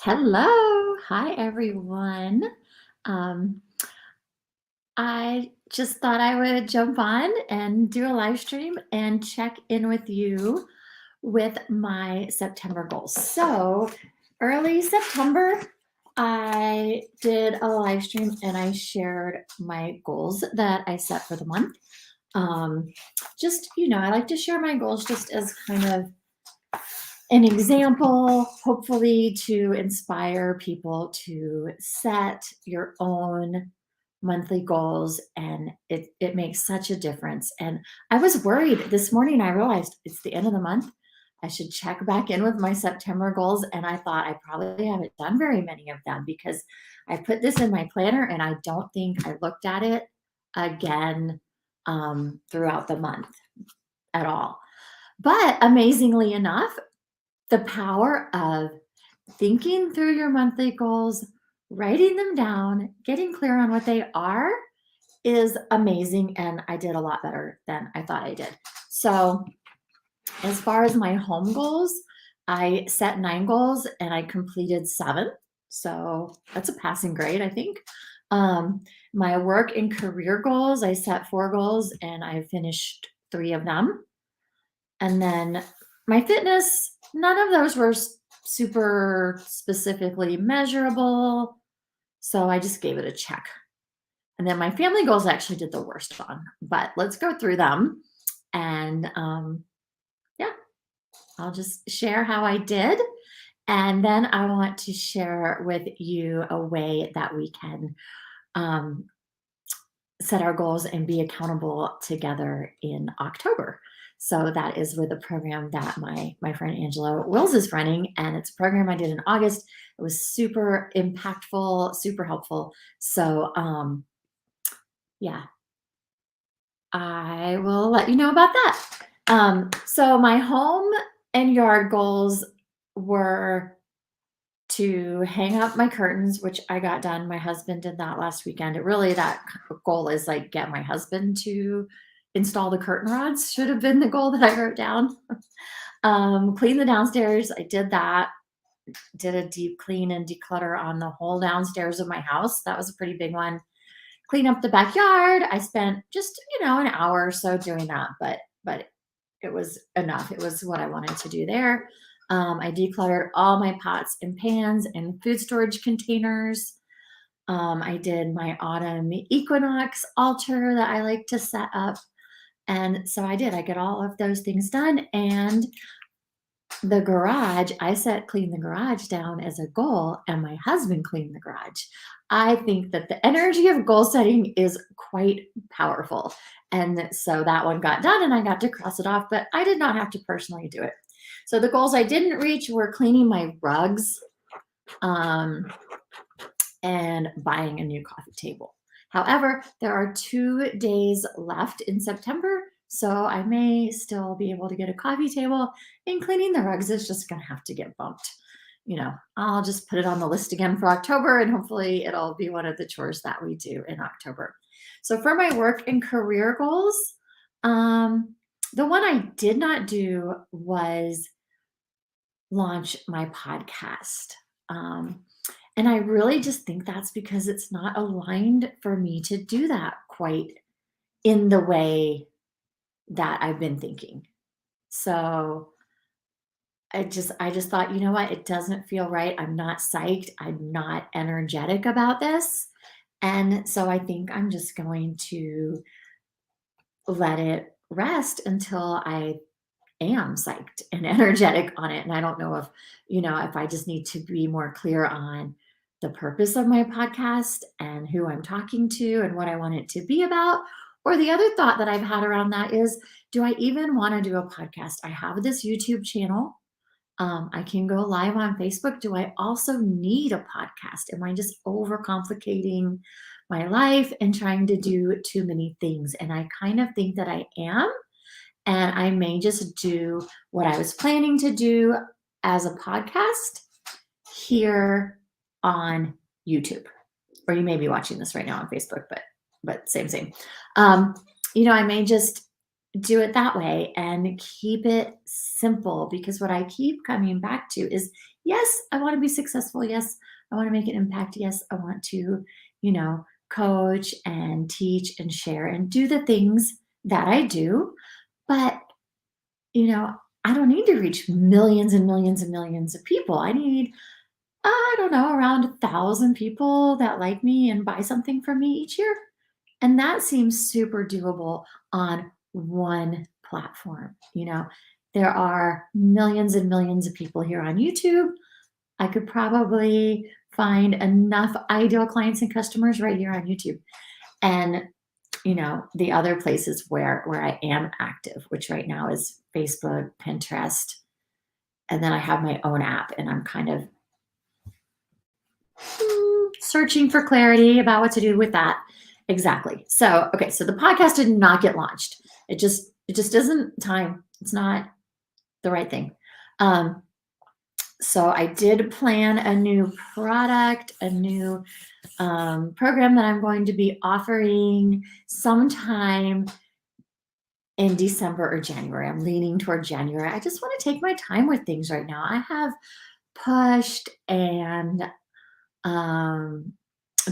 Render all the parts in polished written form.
Hello. Hi, everyone. Um, I just thought I would jump on and do a live stream and check in with you with my September goals. So, early September, I did a live stream and I shared my goals that I set for the month. Um, I like to share my goals just as kind of an example, hopefully to inspire people to set your own monthly goals. And it makes such a difference. And I was worried this morning. I realized it's the end of the month. I should check back in with my September goals. And I thought I probably haven't done very many of them because I put this in my planner and I don't think I looked at it again throughout the month at all. But amazingly enough, the power of thinking through your monthly goals, writing them down, getting clear on what they are is amazing. And I did a lot better than I thought I did. So, as far as my home goals, I set 9 goals and I completed 7. So, that's a passing grade, I think. My work and career goals, I set 4 goals and I finished 3 of them. And then my fitness, none of those were super specifically measurable. So I just gave it a check. And then my family goals I actually did the worst on, but let's go through them. And yeah, I'll just share how I did. And then I want to share with you a way that we can um, set our goals and be accountable together in October. So that is with a program that my friend Angela Wills is running, and it's a program I did in August. It was super impactful, super helpful. So yeah, I will let you know about that. So my home and yard goals were to hang up my curtains, which I got done. My husband did that last weekend. That goal is like get my husband to install the curtain rods, should have been the goal that I wrote down. Clean the downstairs. I did that. Did a deep clean and declutter on the whole downstairs of my house. That was a pretty big one. Clean up the backyard. I spent just, an hour or so doing that, but it was enough. It was what I wanted to do there. I decluttered all my pots and pans and food storage containers. I did my autumn equinox altar that I like to set up. And so I did. I get all of those things done. And the garage, I set clean the garage down as a goal, and my husband cleaned the garage. I think that the energy of goal setting is quite powerful. And so that one got done and I got to cross it off, but I did not have to personally do it. So the goals I didn't reach were cleaning my rugs and buying a new coffee table. However, there are 2 days left in September, so I may still be able to get a coffee table, and cleaning the rugs is just gonna have to get bumped. I'll just put it on the list again for October, and hopefully it'll be one of the chores that we do in October. So for my work and career goals, the one I did not do was launch my podcast. And I really just think that's because it's not aligned for me to do that quite in the way that I've been thinking. So I just thought, you know what? It doesn't feel right. I'm not psyched. I'm not energetic about this. And so I think I'm just going to let it rest until I am psyched and energetic on it. And I don't know if I just need to be more clear on the purpose of my podcast and who I'm talking to and what I want it to be about. Or the other thought that I've had around that is, do I even want to do a podcast? I have this YouTube channel. I can go live on Facebook. Do I also need a podcast? Am I just overcomplicating my life and trying to do too many things? And I kind of think that I am. And I may just do what I was planning to do as a podcast here on YouTube. Or you may be watching this right now on Facebook, but same. I may just do it that way and keep it simple, because what I keep coming back to is, yes, I want to be successful. Yes, I want to make an impact. Yes, I want to, coach and teach and share and do the things that I do. But, you know, I don't need to reach millions and millions and millions of people. I need, I don't know, around 1,000 people that like me and buy something from me each year. And that seems super doable on one platform. There are millions and millions of people here on YouTube. I could probably find enough ideal clients and customers right here on YouTube. And the other places where I am active, which right now is Facebook, Pinterest, and then I have my own app, and I'm kind of searching for clarity about what to do with that. Exactly. So, okay, so the podcast did not get launched. It just isn't time. It's not the right thing. So I did plan a new product, a new program that I'm going to be offering sometime in December or January. I'm leaning toward January. I just want to take my time with things right now. I have pushed and um,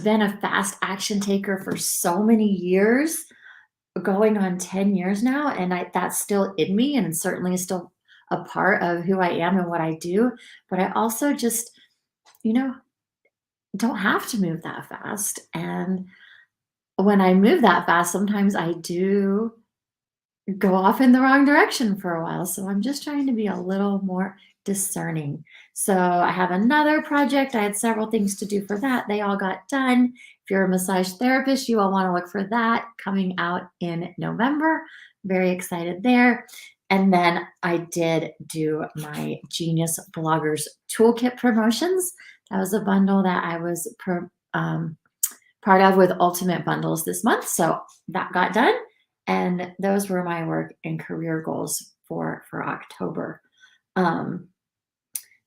been a fast action taker for so many years, going on 10 years now, and that's still in me, and certainly is still a part of who I am and what I do. But I also just, you know, don't have to move that fast. And when I move that fast, sometimes I do go off in the wrong direction for a while. So I'm just trying to be a little more discerning. So I have another project. I had several things to do for that. They all got done. If you're a massage therapist, you will want to look for that coming out in November. Very excited there. And then I did do my Genius Bloggers Toolkit promotions. That was a bundle that I was part of with Ultimate Bundles this month. So that got done. And those were my work and career goals for October. Um,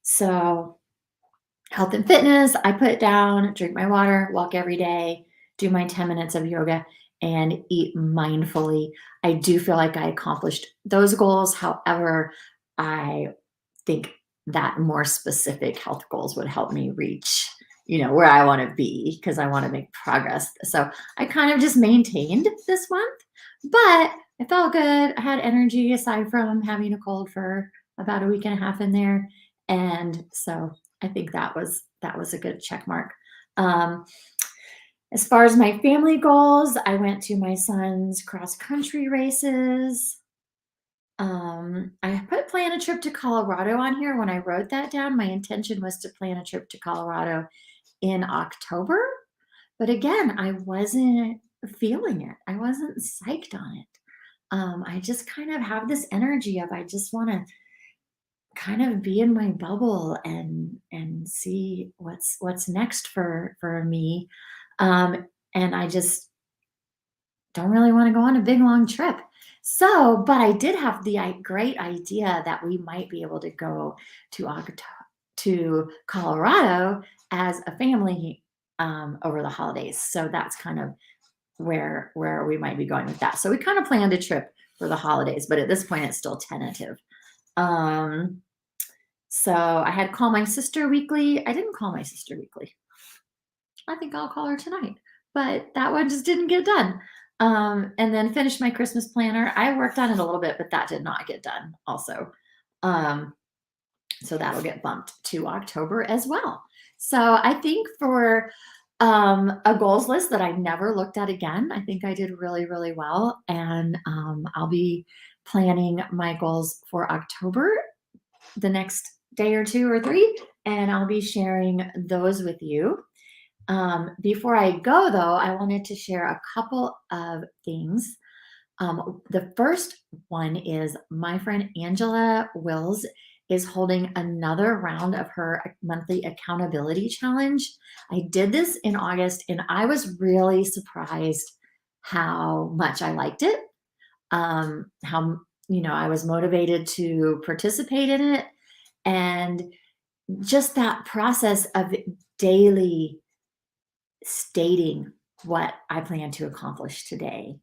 so health and fitness, I put down, drink my water, walk every day, do my 10 minutes of yoga, and eat mindfully. I do feel like I accomplished those goals. However, I think that more specific health goals would help me reach, where I want to be, because I want to make progress. So I kind of just maintained this month, but I felt good. I had energy aside from having a cold for about a week and a half in there. And so I think that was a good check mark. As far as my family goals, I went to my son's cross country races. I put plan a trip to Colorado on here. When I wrote that down, my intention was to plan a trip to Colorado in October. But again, I wasn't feeling it. I wasn't psyched on it. I just kind of have this energy of, I just want to kind of be in my bubble and see what's next for me. And I just don't really want to go on a big long trip. So, but I did have the great idea that we might be able to go to Colorado as a family over the holidays. So that's kind of where we might be going with that. So we kind of planned a trip for the holidays, but at this point it's still tentative. So I had call my sister weekly. I didn't call my sister weekly. I think I'll call her tonight, but that one just didn't get done. And then finished my Christmas planner. I worked on it a little bit, but that did not get done also. So that'll get bumped to October as well. So I think for a goals list that I never looked at again, I think I did really, really well. And I'll be planning my goals for October the next day or two or three, and I'll be sharing those with you. Before I go, though, I wanted to share a couple of things. The first one is my friend Angela Wills is holding another round of her monthly accountability challenge. I did this in August, and I was really surprised how much I liked it. How I was motivated to participate in it, and just that process of daily stating what I plan to accomplish today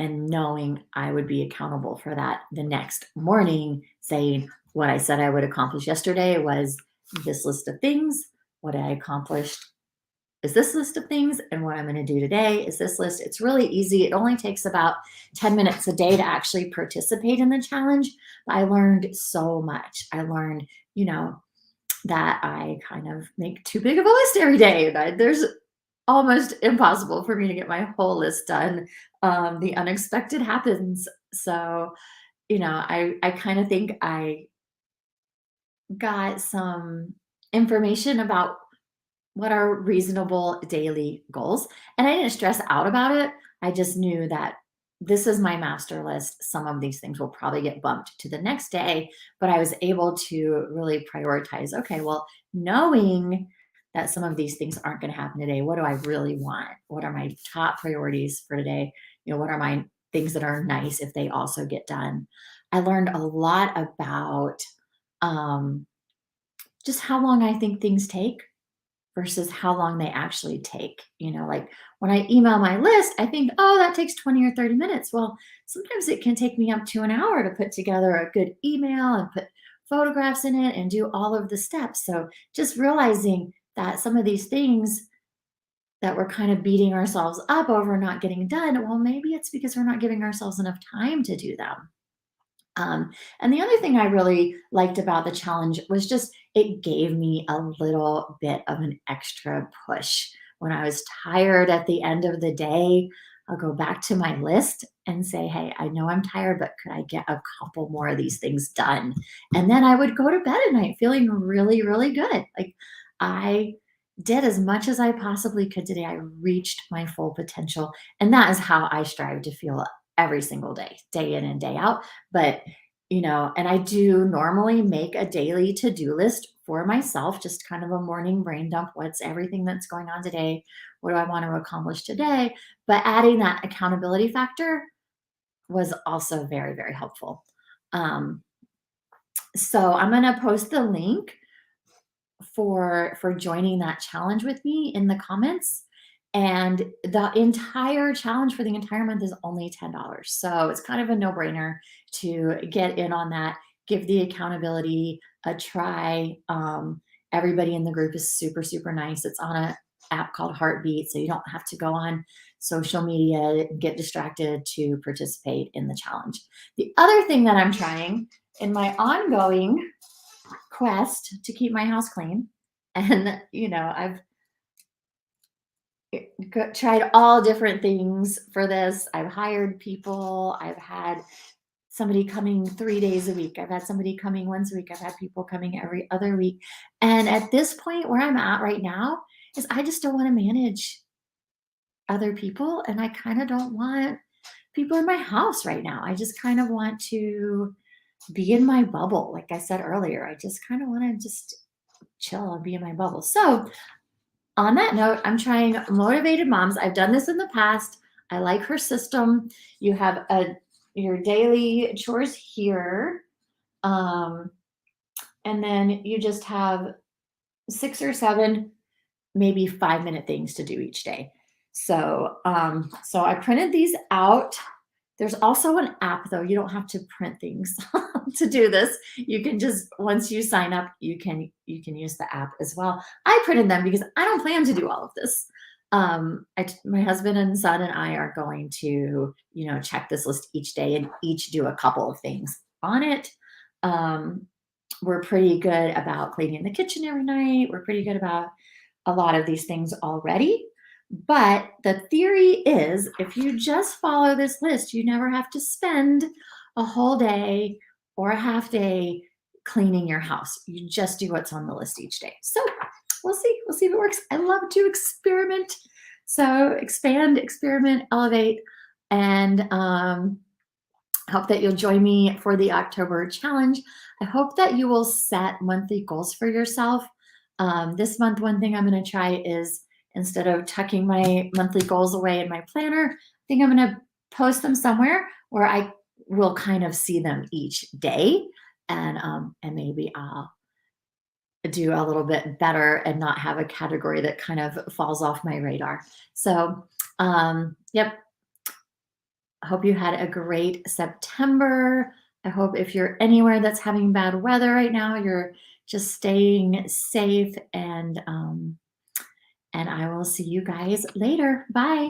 and knowing I would be accountable for that the next morning, saying what I said I would accomplish yesterday was this list of things. What I accomplished is this list of things, and what I'm going to do today is this list. It's really easy. It only takes about 10 minutes a day to actually participate in the challenge. But I learned so much. I learned, that I kind of make too big of a list every day. There's almost impossible for me to get my whole list done. The unexpected happens. So, I kind of think I got some information about what are reasonable daily goals. And I didn't stress out about it. I just knew that this is my master list. Some of these things will probably get bumped to the next day, but I was able to really prioritize, okay, well, knowing that some of these things aren't going to happen today, what do I really want? What are my top priorities for today? What are my things that are nice if they also get done? I learned a lot about um, just how long I think things take versus how long they actually take. Like when I email my list, I think, oh, that takes 20 or 30 minutes. Well, sometimes it can take me up to an hour to put together a good email and put photographs in it and do all of the steps. So just realizing that some of these things that we're kind of beating ourselves up over not getting done, well, maybe it's because we're not giving ourselves enough time to do them. And the other thing I really liked about the challenge was just it gave me a little bit of an extra push. When I was tired at the end of the day, I'll go back to my list and say, hey, I know I'm tired, but could I get a couple more of these things done? And then I would go to bed at night feeling really, really good. Like I did as much as I possibly could today. I reached my full potential. And that is how I strive to feel every single day, day in and day out. But, and I do normally make a daily to do list for myself, just kind of a morning brain dump. What's everything that's going on today? What do I want to accomplish today? But adding that accountability factor was also very, very helpful. Um, so I'm going to post the link for joining that challenge with me in the comments. And the entire challenge for the entire month is only $10. So it's kind of a no-brainer to get in on that, give the accountability a try. Everybody in the group is super, super nice. It's on an app called Heartbeat, so you don't have to go on social media, get distracted to participate in the challenge. The other thing that I'm trying in my ongoing quest to keep my house clean. And, I've tried all different things for this. I've hired people. I've had somebody coming 3 days a week. I've had somebody coming once a week. I've had people coming every other week. And at this point where I'm at right now is I just don't want to manage other people. And I kind of don't want people in my house right now. I just kind of want to be in my bubble. Like I said earlier, I just kind of want to just chill and be in my bubble. So, on that note, I'm trying Motivated Moms. I've done this in the past. I like her system. You have your daily chores here, um, and then you just have 6 or 7, maybe 5-minute things to do each day. So I printed these out. There's also an app though. You don't have to print things to do this. You can just once you sign up, you can use the app as well. I printed them because I don't plan to do all of this. My husband and son and I are going to, check this list each day and each do a couple of things on it. Um, we're pretty good about cleaning the kitchen every night. We're pretty good about a lot of these things already. But the theory is if you just follow this list, you never have to spend a whole day or a half day cleaning your house. You just do what's on the list each day. So we'll see. We'll see if it works. I love to experiment. So expand, experiment, elevate, and hope that you'll join me for the October challenge. I hope that you will set monthly goals for yourself. This month, one thing I'm going to try is instead of tucking my monthly goals away in my planner, I think I'm going to post them somewhere where I will kind of see them each day, and maybe I'll do a little bit better and not have a category that kind of falls off my radar. So, yep, I hope you had a great September. I hope if you're anywhere that's having bad weather right now, you're just staying safe, and I will see you guys later. Bye.